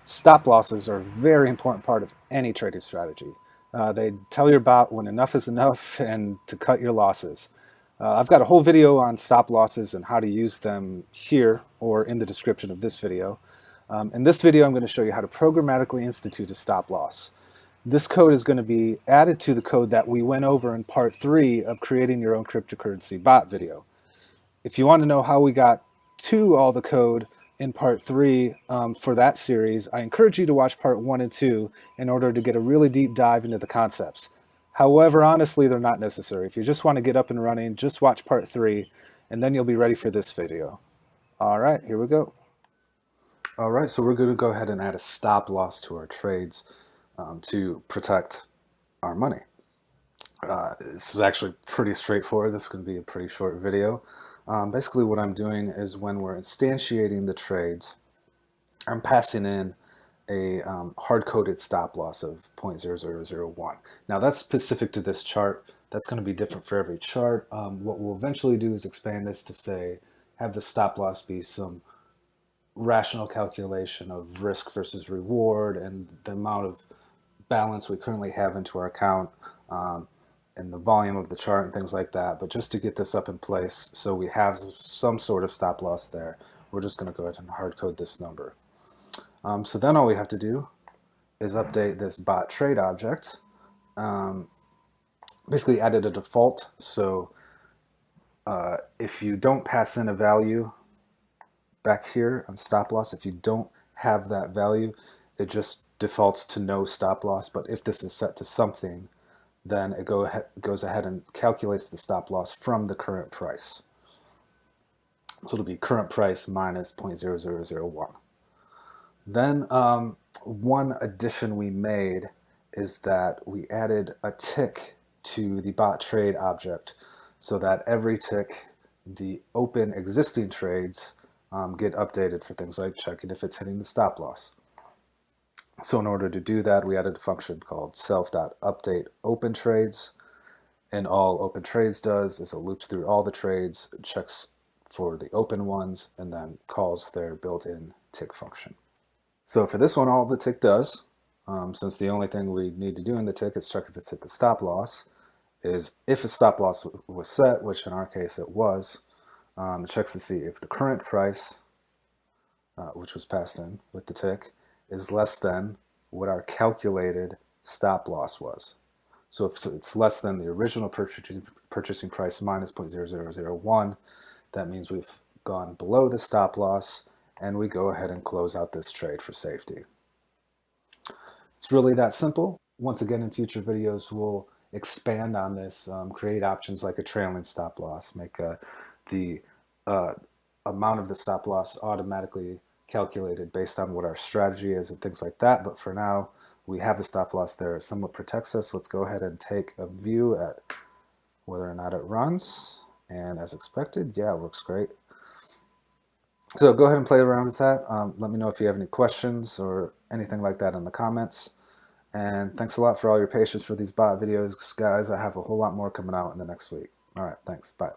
Stop losses are a very important part of any trading strategy. They tell your bot when enough is enough and to cut your losses. I've got a whole video on stop losses and how to use them here or in the description of this video. In this video, I'm going to show you how to programmatically institute a stop loss. This code is going to be added to the code that we went over in part 3 of creating your own cryptocurrency bot video. If you want to know how we got to all the code in part 3 for that series, I encourage you to watch part 1 and 2 in order to get a really deep dive into the concepts. However, honestly, they're not necessary. If you just want to get up and running, just watch part 3 and then you'll be ready for this video. All right, here we go. All right, so we're going to go ahead and add a stop loss to our trades to protect our money. This is actually pretty straightforward. This is going to be a pretty short video. Basically what I'm doing is when we're instantiating the trades, I'm passing in a hard-coded stop loss of 0.0001. Now that's specific to this chart. That's going to be different for every chart. What we'll eventually do is expand this to say, have the stop loss be some rational calculation of risk versus reward and the amount of balance we currently have into our account. And the volume of the chart and things like that. But just to get this up in place so we have some sort of stop loss there, we're just going to go ahead and hard code this number. So then all we have to do is update this bot trade object. Basically added a default, so if you don't pass in a value back here on stop loss, if you don't have that value, it just defaults to no stop loss. But if this is set to something, then it goes ahead and calculates the stop loss from the current price. So it'll be current price minus 0.0001. Then one addition we made is that we added a tick to the bot trade object so that every tick, the open existing trades get updated for things like checking if it's hitting the stop loss. So in order to do that, we added a function called self.update open trades. And all open trades does is it loops through all the trades, checks for the open ones, and then calls their built-in tick function. So for this one, all the tick does, since the only thing we need to do in the tick is check if it's hit the stop loss, is if a stop loss was set, which in our case it was, it checks to see if the current price, which was passed in with the tick, is less than what our calculated stop loss was. So if it's less than the original purchasing price minus 0.0001, that means we've gone below the stop loss, and we go ahead and close out this trade for safety. It's really that simple. Once again, in future videos, we'll expand on this, create options like a trailing stop loss, make the amount of the stop loss automatically calculated based on what our strategy is and things like that. But for now, we have a stop loss there. It somewhat protects us. Let's go ahead and take a view at whether or not it runs. And as expected, yeah, it works great. So go ahead and play around with that. Let me know if you have any questions or anything like that in the comments. And thanks a lot for all your patience for these bot videos, guys. I have a whole lot more coming out in the next week. All right, thanks. Bye.